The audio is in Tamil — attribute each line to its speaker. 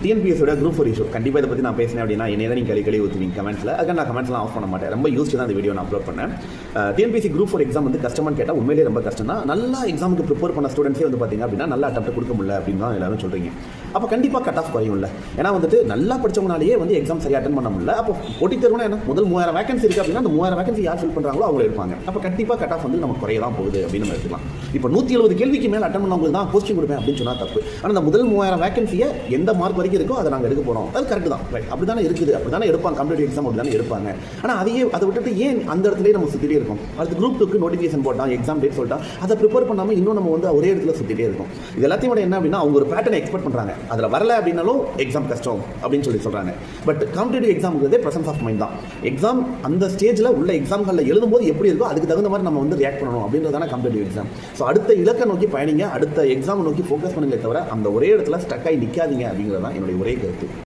Speaker 1: டிஎன்பிஎஸோட குரூப் 4 இஷ்யூ கண்டிப்பாக இதை பற்றி நான் பேசினேன் அப்படின்னா என்ன நீங்கள் கழி ஊற்றுவீங்க கமெண்ட்ஸில். அதுக்கு நான் கமெண்ட்ஸ்லாம் ஆஃப் பண்ண மாட்டேன். ரொம்ப யூஸ் தான் அந்த வீடியோ நான் அப்லோட் பண்ணேன். டிஎன்பிஎஸ்சி குரூப் 4 எக்ஸாம் வந்து கஷ்டமானு கேட்டால் உண்மையிலே ரொம்ப கஷ்டம் தான். நல்லா எக்ஸாமுக்கு ப்ரிப்பேர் பண்ண ஸ்டூடெண்ட்ஸே வந்து பார்த்தீங்க அப்படின்னா நல்லா அட்டெம்ப்ட் கொடுக்க முடியல அப்படின்னு தான் எல்லாரும் சொல்கிறீங்க. அப்போ கண்டிப்பாக கட் ஆஃப் குறையும் இல்லை. ஏன்னா வந்துட்டு நல்லா படித்தவங்களாலேயே வந்து எக்ஸாம் சரியாக அட்டன் பண்ண முடியல. அப்போ போட்டித் தேர்வுனா என்ன, முதல் 3000 வேகன்சி இருக்குது அப்படின்னா அந்த 3000 வேகன்சி யார் ஃபில் பண்ணுறாங்களோ அவங்க இருப்பாங்க. அப்போ கண்டிப்பாக கட் ஆஃப் வந்து நமக்கு குறைய தான் போகுது அப்படின்னு நம்ம எடுத்துக்கலாம். இப்போ 170 கேள்விக்கு மேலே அட்டன் பண்ணவங்களுக்கு தான் போஸ்டிங் கொடுப்பேன் அப்படின்னு சொன்னால் தப்பு. ஆனால் அந்த முதல் 3000 வேகன்சியை எந்த மார்க் வரைக்கும் இருக்கோ அதை நாங்கள் எடுக்க போகிறோம். அது கரெக்ட் தான், ரைட். அப்படி தானே இருக்குது, அப்படி தானே எடுப்பாங்க. காம்படிட்டிவ் எக்ஸாம் அப்படி தானே எடுப்பாங்க. ஆனால் அதை விட்டுட்டு ஏன் அந்த இடத்துலேயே நம்ம சுற்றிட்டே இருக்கோம்? அடுத்து குரூப் 2க்கு நோட்டிஃபிகேஷன் போட்டால் எக்ஸாம் டேட் சொல்லிட்டா அதை ப்ரிப்பேர் பண்ணாமல் இன்னும் நம்ம வந்து ஒரே இடத்துல சுற்றிட்டே இருக்கோம். இது எல்லாத்தையும் விட என்ன அப்படின்னா அவங்க ஒரு பேட்டர்னை எக்ஸ்பெக்ட் பண்ணுறாங்க. அதில் வரல அப்படின்னாலும் எக்ஸாம் கஷ்டம் அப்படின்னு சொல்கிறாங்க. பட் காம்படிட்டிவ் எக்ஸாம்ங்கிறதே ப்ரெசன்ஸ் ஆஃப் மைண்ட் தான். எக்ஸாம் அந்த ஸ்டேஜில் உள்ள எக்ஸாம்களில் எழுதும்போது எப்படி இருக்கோ அதுக்கு தகுந்த மாதிரி நம்ம வந்து ரியாக்ட் பண்ணணும் அப்படின்றதான காம்படிட்டிவ் எக்ஸாம். ஸோ அடுத்த இலக்கை நோக்கி பயணிங்க, அடுத்த எக்ஸாம் நோக்கி ஃபோக்கஸ் பண்ணுங்களே தவிர அந்த ஒரே இடத்துல ஸ்டக் ஆகி நிற்காதீங்க அப்படிங்கிறது தான் என்னுடைய ஒரே கருத்து.